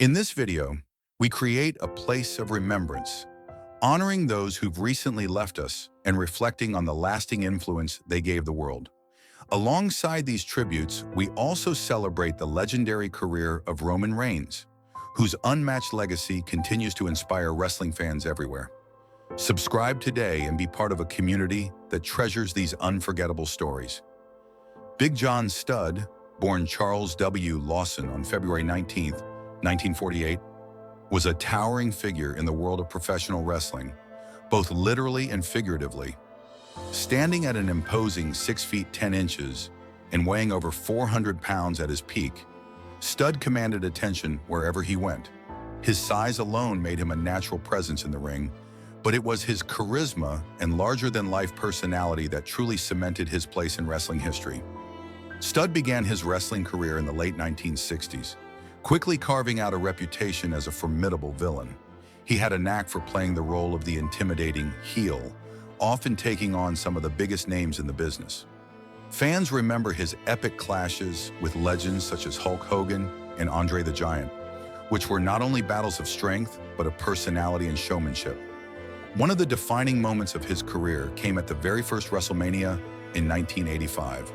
In this video, we create a place of remembrance, honoring those who've recently left us and reflecting on the lasting influence they gave the world. Alongside these tributes, we also celebrate the legendary career of Roman Reigns, whose unmatched legacy continues to inspire wrestling fans everywhere. Subscribe today and be part of a community that treasures these unforgettable stories. Big John Studd, born Charles W. Lawson on February 19, 1948, was a towering figure in the world of professional wrestling, both literally and figuratively. Standing at an imposing 6 feet 10 inches and weighing over 400 pounds at his peak, Studd commanded attention wherever he went. His size alone made him a natural presence in the ring, but it was his charisma and larger-than-life personality that truly cemented his place in wrestling history. Studd began his wrestling career in the late 1960s, quickly carving out a reputation as a formidable villain. He had a knack for playing the role of the intimidating heel, often taking on some of the biggest names in the business. Fans remember his epic clashes with legends such as Hulk Hogan and Andre the Giant, which were not only battles of strength, but of personality and showmanship. One of the defining moments of his career came at the very first WrestleMania in 1985,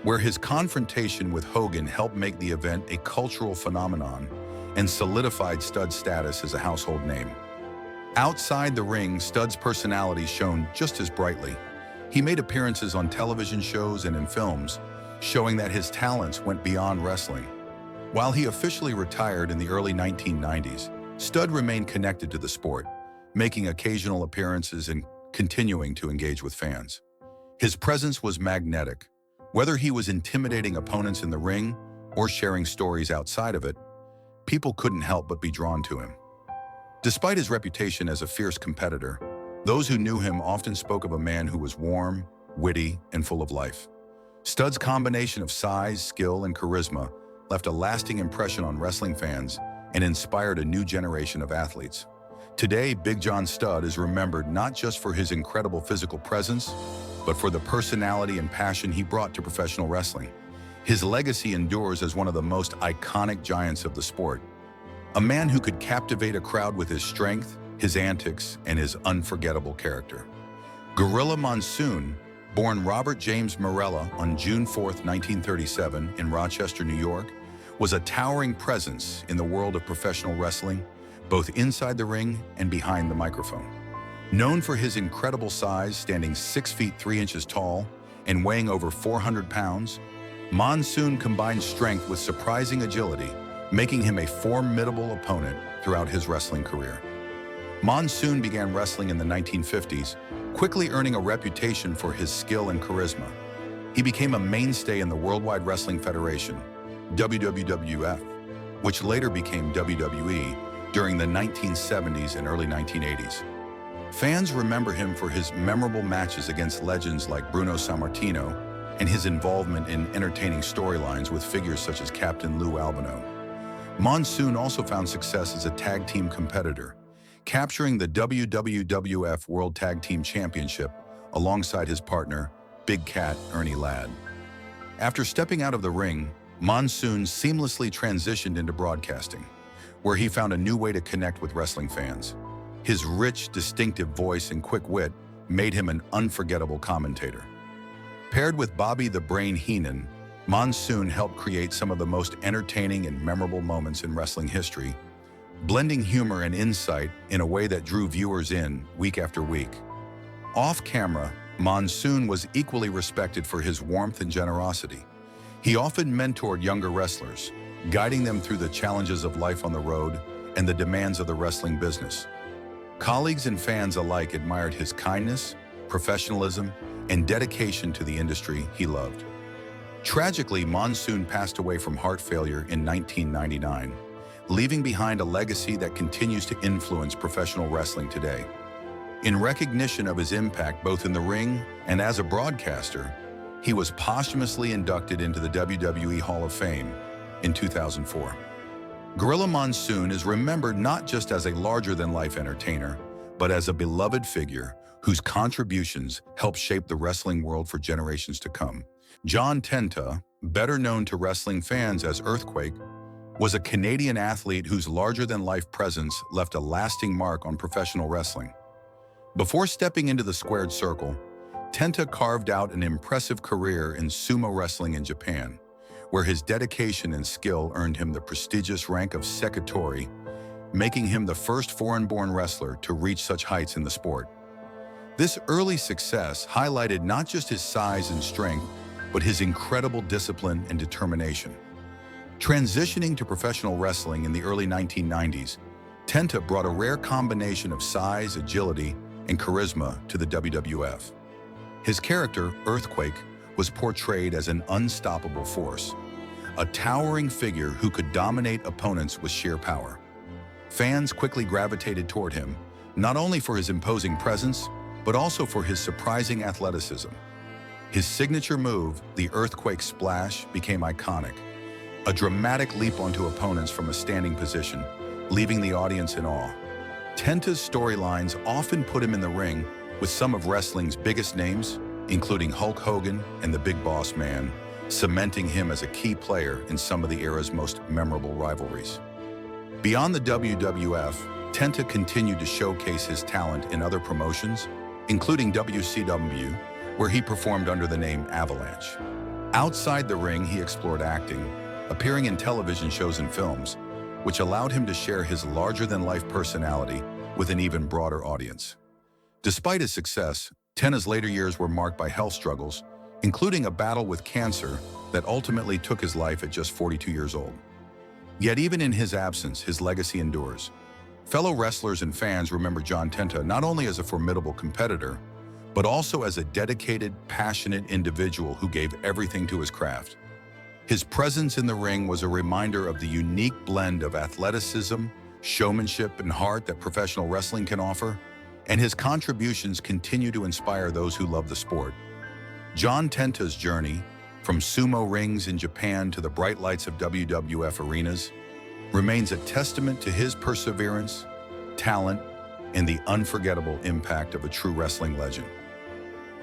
where his confrontation with Hogan helped make the event a cultural phenomenon and solidified Studd's status as a household name. Outside the ring, Studd's personality shone just as brightly. He made appearances on television shows and in films, showing that his talents went beyond wrestling. While he officially retired in the early 1990s, Studd remained connected to the sport, making occasional appearances and continuing to engage with fans. His presence was magnetic. Whether he was intimidating opponents in the ring or sharing stories outside of it, people couldn't help but be drawn to him. Despite his reputation as a fierce competitor, those who knew him often spoke of a man who was warm, witty, and full of life. Studd's combination of size, skill, and charisma left a lasting impression on wrestling fans and inspired a new generation of athletes. Today, Big John Studd is remembered not just for his incredible physical presence, but for the personality and passion he brought to professional wrestling. His legacy endures as one of the most iconic giants of the sport, a man who could captivate a crowd with his strength, his antics, and his unforgettable character. Gorilla Monsoon, born Robert James Morella on June 4, 1937 in Rochester, New York, was a towering presence in the world of professional wrestling, both inside the ring and behind the microphone. Known for his incredible size, standing 6 feet 3 inches tall and weighing over 400 pounds, Monsoon combined strength with surprising agility, making him a formidable opponent throughout his wrestling career. Monsoon began wrestling in the 1950s, quickly earning a reputation for his skill and charisma. He became a mainstay in the Worldwide Wrestling Federation, WWF, which later became WWE during the 1970s and early 1980s. Fans remember him for his memorable matches against legends like Bruno Sammartino and his involvement in entertaining storylines with figures such as Captain Lou Albano. Monsoon also found success as a tag team competitor, capturing the WWF World Tag Team Championship alongside his partner, Big Cat Ernie Ladd. After stepping out of the ring, Monsoon seamlessly transitioned into broadcasting, where he found a new way to connect with wrestling fans. His rich, distinctive voice and quick wit made him an unforgettable commentator. Paired with Bobby the Brain Heenan, Monsoon helped create some of the most entertaining and memorable moments in wrestling history, blending humor and insight in a way that drew viewers in week after week. Off camera, Monsoon was equally respected for his warmth and generosity. He often mentored younger wrestlers, guiding them through the challenges of life on the road and the demands of the wrestling business. Colleagues and fans alike admired his kindness, professionalism, and dedication to the industry he loved. Tragically, Monsoon passed away from heart failure in 1999, leaving behind a legacy that continues to influence professional wrestling today. In recognition of his impact both in the ring and as a broadcaster, he was posthumously inducted into the WWE Hall of Fame in 2004. Gorilla Monsoon is remembered not just as a larger-than-life entertainer, but as a beloved figure whose contributions helped shape the wrestling world for generations to come. John Tenta, better known to wrestling fans as Earthquake, was a Canadian athlete whose larger-than-life presence left a lasting mark on professional wrestling. Before stepping into the squared circle, Tenta carved out an impressive career in sumo wrestling in Japan, where his dedication and skill earned him the prestigious rank of Sekitori, making him the first foreign-born wrestler to reach such heights in the sport. This early success highlighted not just his size and strength, but his incredible discipline and determination. Transitioning to professional wrestling in the early 1990s, Tenta brought a rare combination of size, agility, and charisma to the WWF. His character, Earthquake, was portrayed as an unstoppable force, a towering figure who could dominate opponents with sheer power. Fans quickly gravitated toward him, not only for his imposing presence, but also for his surprising athleticism. His signature move, the Earthquake Splash, became iconic, a dramatic leap onto opponents from a standing position, leaving the audience in awe. Tenta's storylines often put him in the ring with some of wrestling's biggest names, including Hulk Hogan and the Big Boss Man, cementing him as a key player in some of the era's most memorable rivalries. Beyond the WWF, Tenta continued to showcase his talent in other promotions, including WCW, where he performed under the name Avalanche. Outside the ring, he explored acting, appearing in television shows and films, which allowed him to share his larger-than-life personality with an even broader audience. Despite his success, Tenta's later years were marked by health struggles, including a battle with cancer that ultimately took his life at just 42 years old. Yet even in his absence, his legacy endures. Fellow wrestlers and fans remember John Tenta not only as a formidable competitor, but also as a dedicated, passionate individual who gave everything to his craft. His presence in the ring was a reminder of the unique blend of athleticism, showmanship, and heart that professional wrestling can offer, and his contributions continue to inspire those who love the sport. John Tenta's journey, from sumo rings in Japan to the bright lights of WWF arenas, remains a testament to his perseverance, talent, and the unforgettable impact of a true wrestling legend.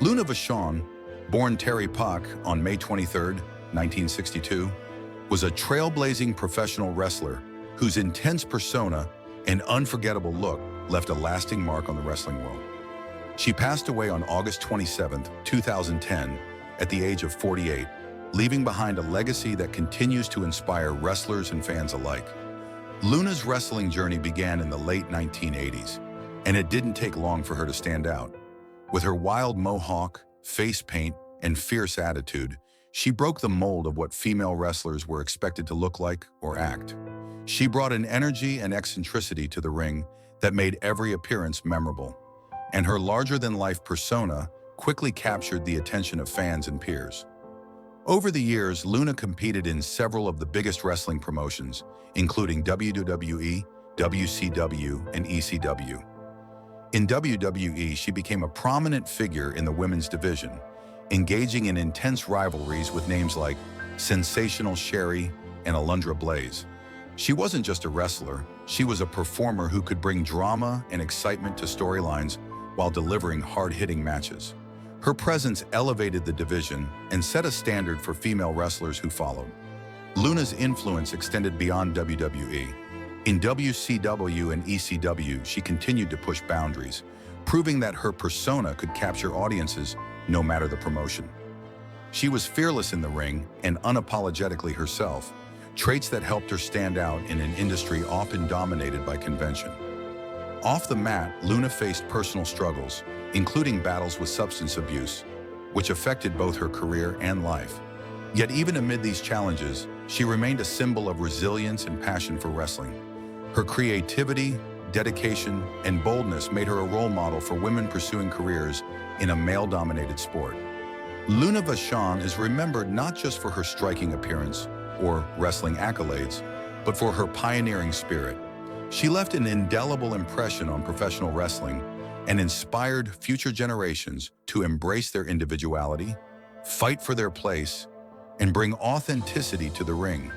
Luna Vachon, born Terry Pak on May 23, 1962, was a trailblazing professional wrestler whose intense persona and unforgettable look left a lasting mark on the wrestling world. She passed away on August 27, 2010, at the age of 48, leaving behind a legacy that continues to inspire wrestlers and fans alike. Luna's wrestling journey began in the late 1980s, and it didn't take long for her to stand out. With her wild mohawk, face paint, and fierce attitude, she broke the mold of what female wrestlers were expected to look like or act. She brought an energy and eccentricity to the ring that made every appearance memorable, and her larger-than-life persona quickly captured the attention of fans and peers. Over the years, Luna competed in several of the biggest wrestling promotions, including WWE, WCW, and ECW. In WWE, she became a prominent figure in the women's division, engaging in intense rivalries with names like Sensational Sherry and Alundra Blaze. She wasn't just a wrestler, she was a performer who could bring drama and excitement to storylines while delivering hard-hitting matches. Her presence elevated the division and set a standard for female wrestlers who followed. Luna's influence extended beyond WWE. In WCW and ECW, she continued to push boundaries, proving that her persona could capture audiences no matter the promotion. She was fearless in the ring and unapologetically herself, traits that helped her stand out in an industry often dominated by convention. Off the mat, Luna faced personal struggles, including battles with substance abuse, which affected both her career and life. Yet even amid these challenges, she remained a symbol of resilience and passion for wrestling. Her creativity, dedication, and boldness made her a role model for women pursuing careers in a male-dominated sport. Luna Vachon is remembered not just for her striking appearance or wrestling accolades, but for her pioneering spirit. She left an indelible impression on professional wrestling and inspired future generations to embrace their individuality, fight for their place, and bring authenticity to the ring.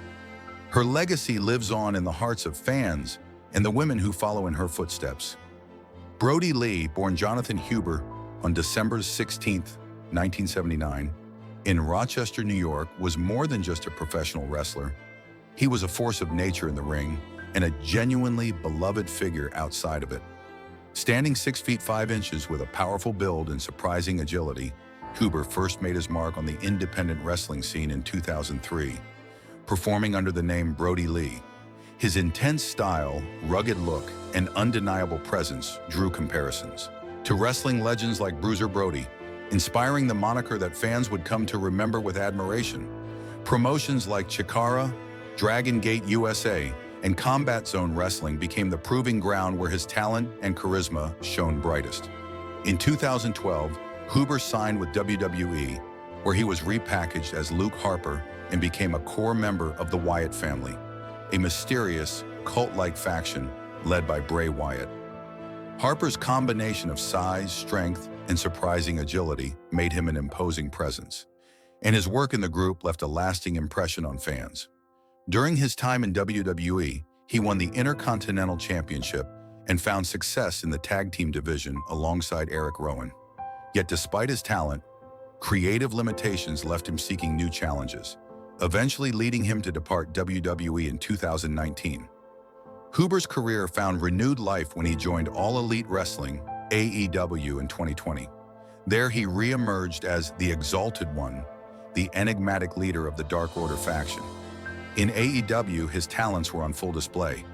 Her legacy lives on in the hearts of fans and the women who follow in her footsteps. Brody Lee, born Jonathan Huber on December 16, 1979, in Rochester, New York, was more than just a professional wrestler. He was a force of nature in the ring and a genuinely beloved figure outside of it. Standing 6 feet 5 inches with a powerful build and surprising agility, Huber first made his mark on the independent wrestling scene in 2003, performing under the name Brody Lee. His intense style, rugged look, and undeniable presence drew comparisons to wrestling legends like Bruiser Brody, inspiring the moniker that fans would come to remember with admiration. Promotions like Chikara, Dragon Gate USA, and Combat Zone Wrestling became the proving ground where his talent and charisma shone brightest. In 2012, Huber signed with WWE, where he was repackaged as Luke Harper and became a core member of the Wyatt family, a mysterious, cult-like faction led by Bray Wyatt. Harper's combination of size, strength, and surprising agility made him an imposing presence, and his work in the group left a lasting impression on fans. During his time in WWE, he won the Intercontinental Championship and found success in the tag team division alongside Eric Rowan. Yet despite his talent, creative limitations left him seeking new challenges, eventually leading him to depart WWE in 2019. Huber's career found renewed life when he joined All Elite Wrestling, AEW, in 2020. There he re-emerged as the Exalted One, the enigmatic leader of the Dark Order faction. In AEW, his talents were on full display.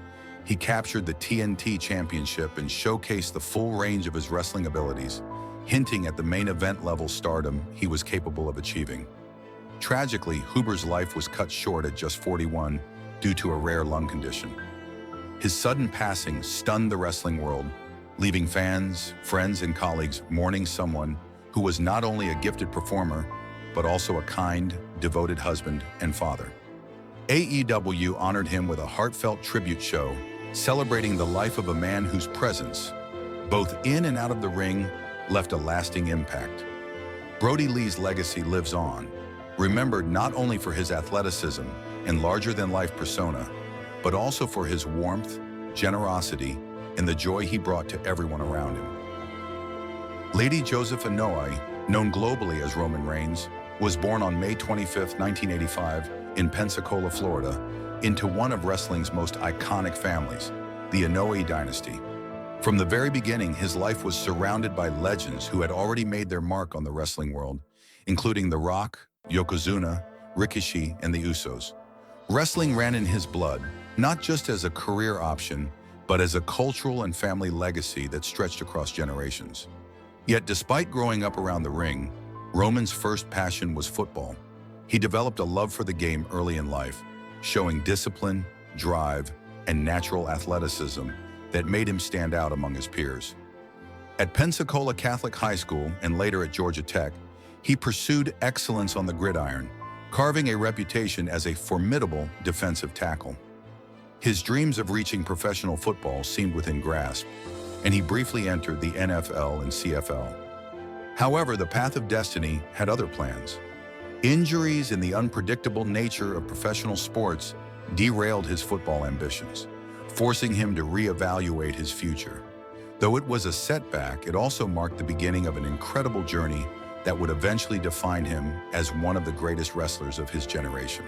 He captured the TNT Championship and showcased the full range of his wrestling abilities, hinting at the main event level stardom he was capable of achieving. Tragically, Huber's life was cut short at just 41 due to a rare lung condition. His sudden passing stunned the wrestling world, leaving fans, friends, and colleagues mourning someone who was not only a gifted performer, but also a kind, devoted husband and father. AEW honored him with a heartfelt tribute show, celebrating the life of a man whose presence, both in and out of the ring, left a lasting impact. Brody Lee's legacy lives on, remembered not only for his athleticism and larger-than-life persona, but also for his warmth, generosity, and the joy he brought to everyone around him. Lady Joseph Anoa'i, known globally as Roman Reigns, was born on May 25, 1985, in Pensacola, Florida, into one of wrestling's most iconic families, the Anoa'i dynasty. From the very beginning, his life was surrounded by legends who had already made their mark on the wrestling world, including The Rock, Yokozuna, Rikishi, and the Usos. Wrestling ran in his blood, not just as a career option, but as a cultural and family legacy that stretched across generations. Yet despite growing up around the ring, Roman's first passion was football. He developed a love for the game early in life, showing discipline, drive, and natural athleticism that made him stand out among his peers. At Pensacola Catholic High School and later at Georgia Tech, he pursued excellence on the gridiron, carving a reputation as a formidable defensive tackle. His dreams of reaching professional football seemed within grasp, and he briefly entered the NFL and CFL. However, the path of destiny had other plans. Injuries and the unpredictable nature of professional sports derailed his football ambitions, forcing him to reevaluate his future. Though it was a setback, it also marked the beginning of an incredible journey that would eventually define him as one of the greatest wrestlers of his generation.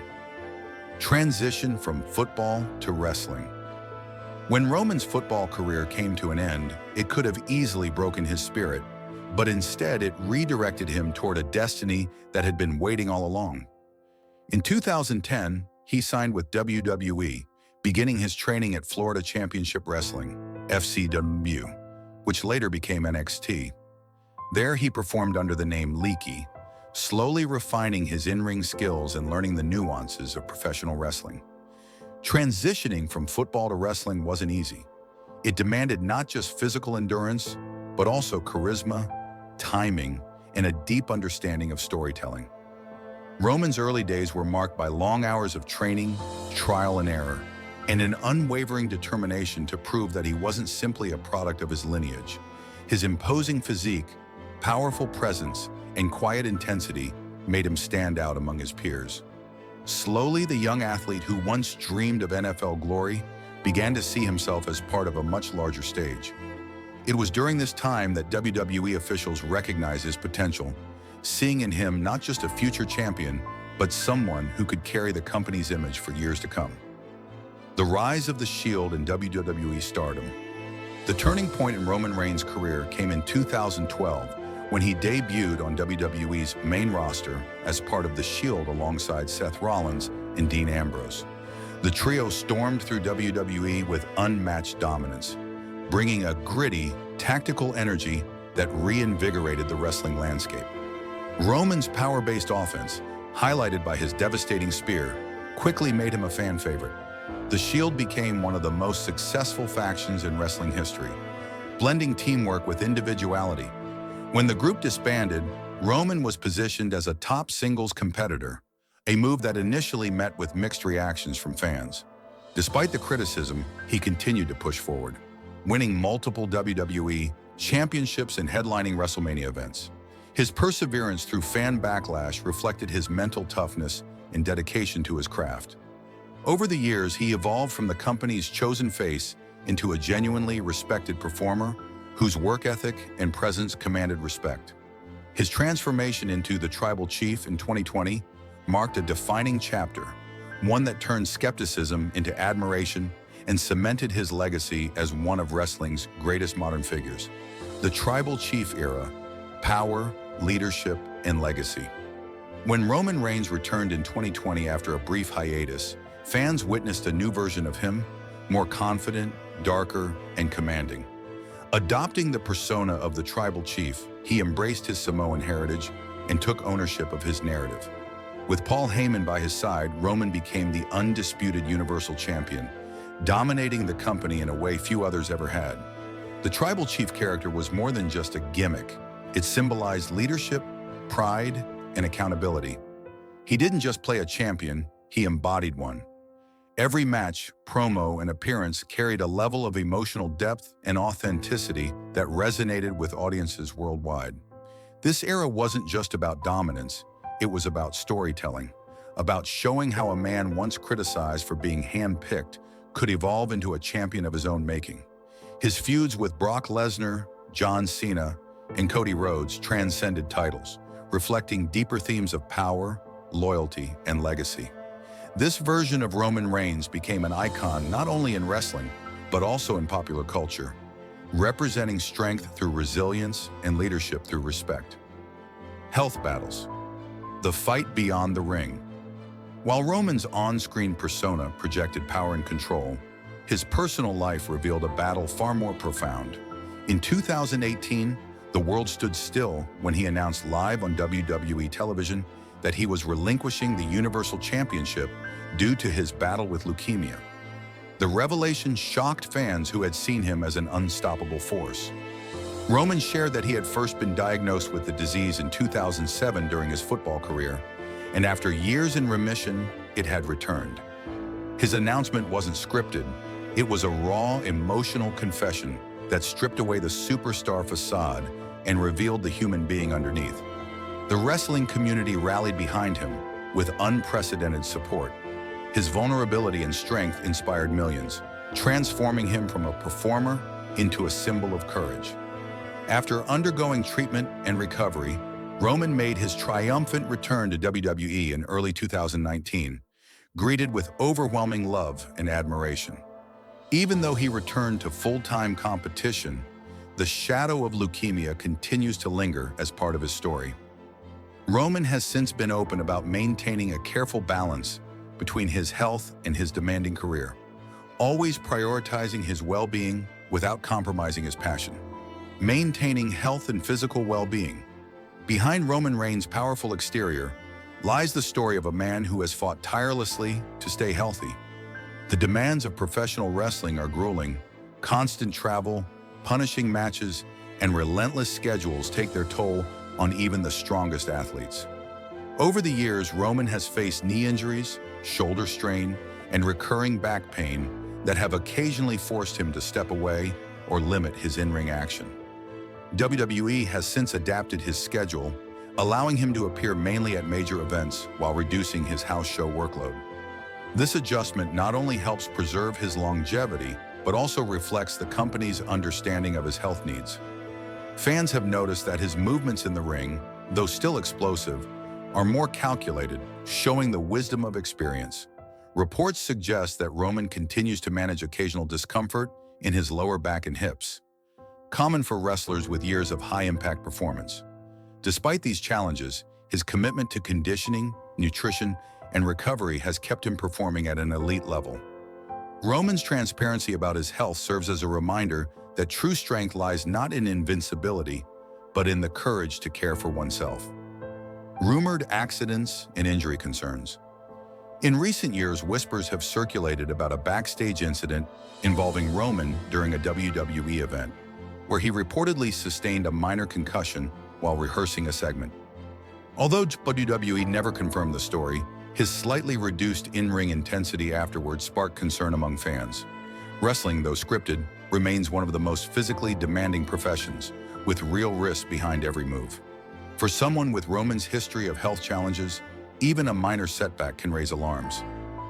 Transition from football to wrestling. When Roman's football career came to an end, it could have easily broken his spirit, but instead it redirected him toward a destiny that had been waiting all along. In 2010, he signed with WWE, beginning his training at Florida Championship Wrestling, FCW, which later became NXT. There he performed under the name Leaky, slowly refining his in-ring skills and learning the nuances of professional wrestling. Transitioning from football to wrestling wasn't easy. It demanded not just physical endurance, but also charisma, timing, and a deep understanding of storytelling. Roman's early days were marked by long hours of training, trial and error, and an unwavering determination to prove that he wasn't simply a product of his lineage. His imposing physique, powerful presence, and quiet intensity made him stand out among his peers. Slowly, the young athlete who once dreamed of NFL glory began to see himself as part of a much larger stage. It was during this time that WWE officials recognized his potential, seeing in him not just a future champion, but someone who could carry the company's image for years to come. The rise of the Shield in WWE stardom. The turning point in Roman Reigns' career came in 2012 when he debuted on WWE's main roster as part of the Shield alongside Seth Rollins and Dean Ambrose. The trio stormed through WWE with unmatched dominance, bringing a gritty, tactical energy that reinvigorated the wrestling landscape. Roman's power-based offense, highlighted by his devastating spear, quickly made him a fan favorite. The Shield became one of the most successful factions in wrestling history, blending teamwork with individuality. When the group disbanded, Roman was positioned as a top singles competitor, a move that initially met with mixed reactions from fans. Despite the criticism, he continued to push forward, winning multiple WWE championships and headlining WrestleMania events. His perseverance through fan backlash reflected his mental toughness and dedication to his craft. Over the years, he evolved from the company's chosen face into a genuinely respected performer whose work ethic and presence commanded respect. His transformation into the Tribal Chief in 2020 marked a defining chapter, one that turned skepticism into admiration and cemented his legacy as one of wrestling's greatest modern figures. The Tribal Chief era: power, leadership, and legacy. When Roman Reigns returned in 2020 after a brief hiatus, fans witnessed a new version of him, more confident, darker, and commanding. Adopting the persona of the Tribal Chief, he embraced his Samoan heritage and took ownership of his narrative. With Paul Heyman by his side, Roman became the undisputed Universal Champion, dominating the company in a way few others ever had. The Tribal Chief character was more than just a gimmick. It symbolized leadership, pride, and accountability. He didn't just play a champion, he embodied one. Every match, promo, and appearance carried a level of emotional depth and authenticity that resonated with audiences worldwide. This era wasn't just about dominance, it was about storytelling, about showing how a man once criticized for being hand-picked could evolve into a champion of his own making. His feuds with Brock Lesnar, John Cena, and Cody Rhodes transcended titles, reflecting deeper themes of power, loyalty, and legacy. This version of Roman Reigns became an icon not only in wrestling, but also in popular culture, representing strength through resilience and leadership through respect. Health battles. The fight beyond the ring. While Roman's on-screen persona projected power and control, his personal life revealed a battle far more profound. In 2018, the world stood still when he announced live on WWE television that he was relinquishing the Universal Championship due to his battle with leukemia. The revelation shocked fans who had seen him as an unstoppable force. Roman shared that he had first been diagnosed with the disease in 2007 during his football career, and after years in remission, it had returned. His announcement wasn't scripted. It was a raw, emotional confession that stripped away the superstar facade and revealed the human being underneath. The wrestling community rallied behind him with unprecedented support. His vulnerability and strength inspired millions, transforming him from a performer into a symbol of courage. After undergoing treatment and recovery, Roman made his triumphant return to WWE in early 2019, greeted with overwhelming love and admiration. Even though he returned to full-time competition, the shadow of leukemia continues to linger as part of his story. Roman has since been open about maintaining a careful balance between his health and his demanding career, always prioritizing his well-being without compromising his passion. Maintaining health and physical well-being. Behind Roman Reigns' powerful exterior lies the story of a man who has fought tirelessly to stay healthy. The demands of professional wrestling are grueling. Constant travel, punishing matches, and relentless schedules take their toll on even the strongest athletes. Over the years, Roman has faced knee injuries, shoulder strain, and recurring back pain that have occasionally forced him to step away or limit his in-ring action. WWE has since adapted his schedule, allowing him to appear mainly at major events while reducing his house show workload. This adjustment not only helps preserve his longevity, but also reflects the company's understanding of his health needs. Fans have noticed that his movements in the ring, though still explosive, are more calculated, showing the wisdom of experience. Reports suggest that Roman continues to manage occasional discomfort in his lower back and hips, common for wrestlers with years of high-impact performance. Despite these challenges, his commitment to conditioning, nutrition, and recovery has kept him performing at an elite level. Roman's transparency about his health serves as a reminder that true strength lies not in invincibility, but in the courage to care for oneself. Rumored accidents and injury concerns. In recent years, whispers have circulated about a backstage incident involving Roman during a WWE event, where he reportedly sustained a minor concussion while rehearsing a segment. Although WWE never confirmed the story, his slightly reduced in-ring intensity afterwards sparked concern among fans. Wrestling, though scripted, remains one of the most physically demanding professions, with real risks behind every move. For someone with Roman's history of health challenges, even a minor setback can raise alarms.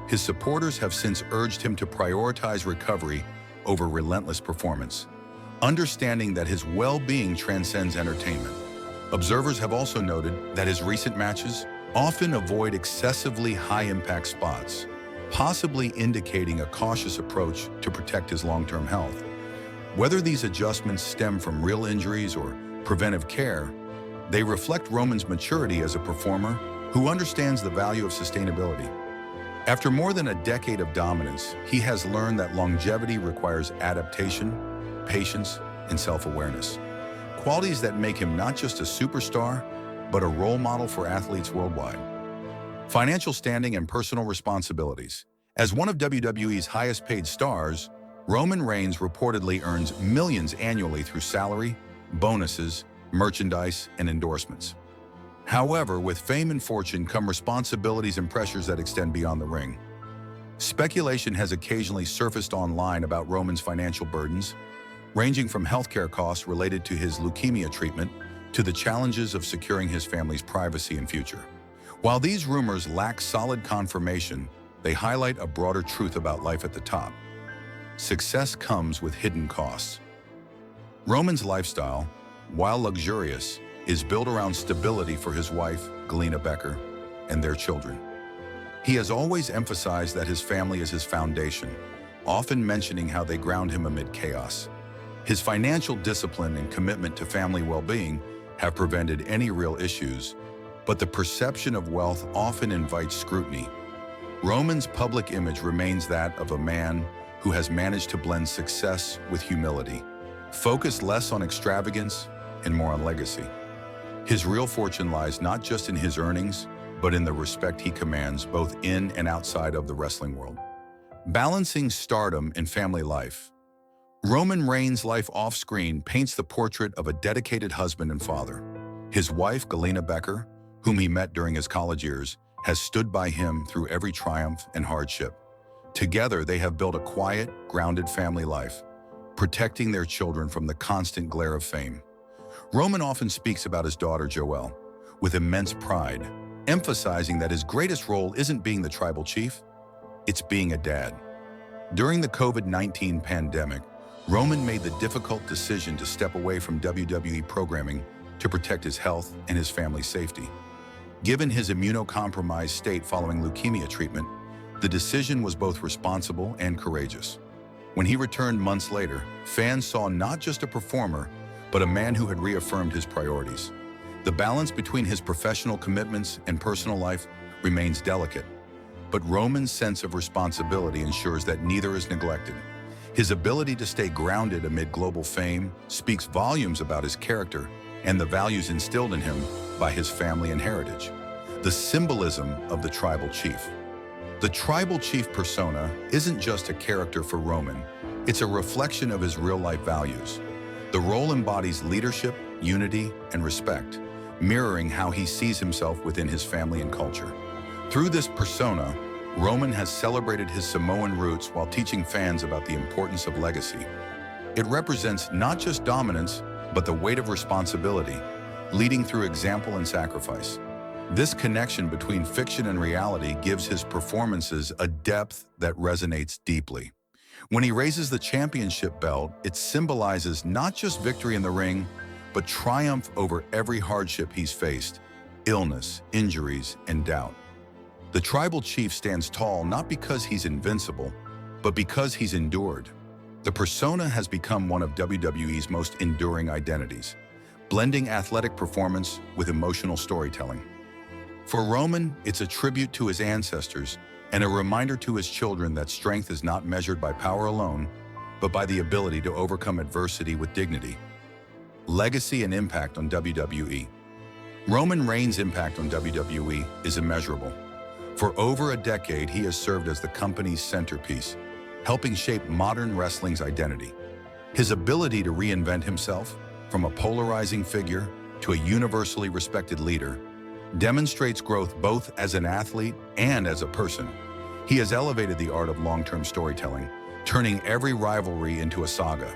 His supporters have since urged him to prioritize recovery over relentless performance, understanding that his well-being transcends entertainment. Observers have also noted that his recent matches often avoid excessively high-impact spots, possibly indicating a cautious approach to protect his long-term health. Whether these adjustments stem from real injuries or preventive care, they reflect Roman's maturity as a performer who understands the value of sustainability. After more than a decade of dominance, he has learned that longevity requires adaptation, patience, and self-awareness, qualities that make him not just a superstar, but a role model for athletes worldwide. Financial standing and personal responsibilities. As one of WWE's highest-paid stars, Roman Reigns reportedly earns millions annually through salary, bonuses, merchandise, and endorsements. However, with fame and fortune come responsibilities and pressures that extend beyond the ring. Speculation has occasionally surfaced online about Roman's financial burdens, ranging from healthcare costs related to his leukemia treatment to the challenges of securing his family's privacy and future. While these rumors lack solid confirmation, they highlight a broader truth about life at the top. Success comes with hidden costs. Roman's lifestyle, while luxurious, is built around stability for his wife, Galina Becker, and their children. He has always emphasized that his family is his foundation, often mentioning how they ground him amid chaos. His financial discipline and commitment to family well-being have prevented any real issues, but the perception of wealth often invites scrutiny. Roman's public image remains that of a man who has managed to blend success with humility, focused less on extravagance and more on legacy. His real fortune lies not just in his earnings, but in the respect he commands both in and outside of the wrestling world. Balancing stardom and family life. Roman Reigns' life off-screen paints the portrait of a dedicated husband and father. His wife, Galina Becker, whom he met during his college years, has stood by him through every triumph and hardship. Together, they have built a quiet, grounded family life, protecting their children from the constant glare of fame. Roman often speaks about his daughter, Joelle, with immense pride, emphasizing that his greatest role isn't being the tribal chief, it's being a dad. During the COVID-19 pandemic, Roman made the difficult decision to step away from WWE programming to protect his health and his family's safety. Given his immunocompromised state following leukemia treatment, the decision was both responsible and courageous. When he returned months later, fans saw not just a performer, but a man who had reaffirmed his priorities. The balance between his professional commitments and personal life remains delicate, but Roman's sense of responsibility ensures that neither is neglected. His ability to stay grounded amid global fame speaks volumes about his character and the values instilled in him by his family and heritage. The symbolism of the tribal chief. The tribal chief persona isn't just a character for Roman, it's a reflection of his real-life values. The role embodies leadership, unity, and respect, mirroring how he sees himself within his family and culture. Through this persona, Roman has celebrated his Samoan roots while teaching fans about the importance of legacy. It represents not just dominance, but the weight of responsibility, leading through example and sacrifice. This connection between fiction and reality gives his performances a depth that resonates deeply. When he raises the championship belt, it symbolizes not just victory in the ring, but triumph over every hardship he's faced, illness, injuries, and doubt. The tribal chief stands tall not because he's invincible, but because he's endured. The persona has become one of WWE's most enduring identities, blending athletic performance with emotional storytelling. For Roman, it's a tribute to his ancestors and a reminder to his children that strength is not measured by power alone, but by the ability to overcome adversity with dignity. Legacy and impact on WWE. Roman Reigns' impact on WWE is immeasurable. For over a decade, he has served as the company's centerpiece, helping shape modern wrestling's identity. His ability to reinvent himself, from a polarizing figure to a universally respected leader, demonstrates growth both as an athlete and as a person. He has elevated the art of long-term storytelling, turning every rivalry into a saga.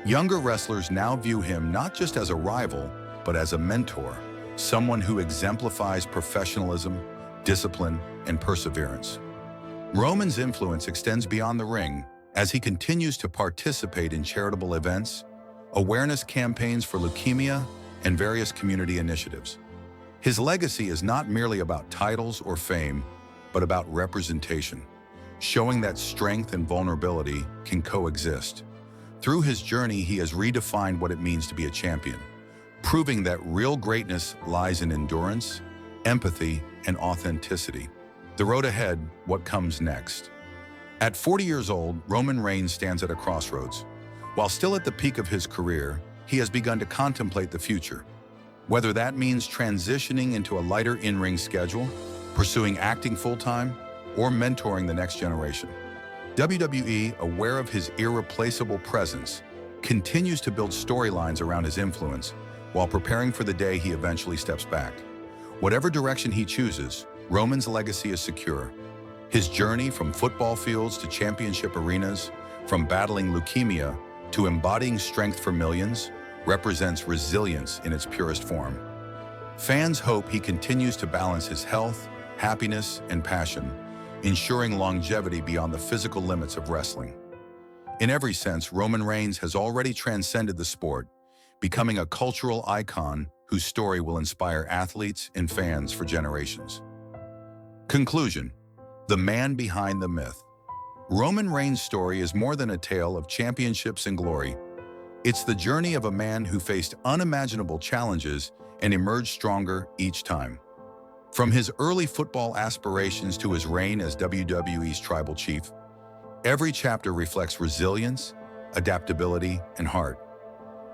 Younger wrestlers now view him not just as a rival, but as a mentor, someone who exemplifies professionalism, discipline, and perseverance. Roman's influence extends beyond the ring as he continues to participate in charitable events, awareness campaigns for leukemia, and various community initiatives. His legacy is not merely about titles or fame, but about representation, showing that strength and vulnerability can coexist. Through his journey, he has redefined what it means to be a champion, proving that real greatness lies in endurance, empathy, and authenticity. The road ahead, what comes next? At 40 years old, Roman Reigns stands at a crossroads. While still at the peak of his career, he has begun to contemplate the future. Whether that means transitioning into a lighter in-ring schedule, pursuing acting full-time, or mentoring the next generation. WWE, aware of his irreplaceable presence, continues to build storylines around his influence while preparing for the day he eventually steps back. Whatever direction he chooses, Roman's legacy is secure. His journey from football fields to championship arenas, from battling leukemia to embodying strength for millions, represents resilience in its purest form. Fans hope he continues to balance his health, happiness, and passion, ensuring longevity beyond the physical limits of wrestling. In every sense, Roman Reigns has already transcended the sport, becoming a cultural icon whose story will inspire athletes and fans for generations. Conclusion: the man behind the myth. Roman Reigns' story is more than a tale of championships and glory. It's the journey of a man who faced unimaginable challenges and emerged stronger each time. From his early football aspirations to his reign as WWE's tribal chief, every chapter reflects resilience, adaptability, and heart.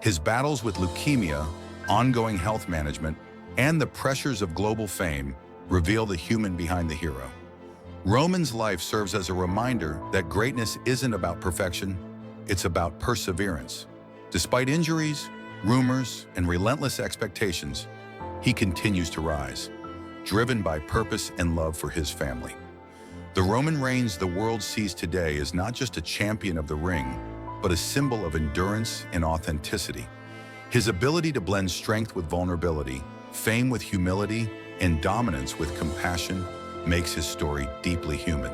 His battles with leukemia, ongoing health management, and the pressures of global fame reveal the human behind the hero. Roman's life serves as a reminder that greatness isn't about perfection, it's about perseverance. Despite injuries, rumors, and relentless expectations, he continues to rise, driven by purpose and love for his family. The Roman Reigns the world sees today is not just a champion of the ring, but a symbol of endurance and authenticity. His ability to blend strength with vulnerability, fame with humility, and dominance with compassion makes his story deeply human.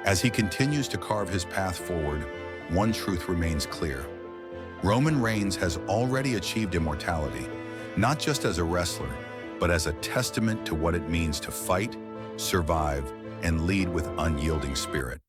As he continues to carve his path forward, one truth remains clear. Roman Reigns has already achieved immortality, not just as a wrestler, but as a testament to what it means to fight, survive, and lead with unyielding spirit.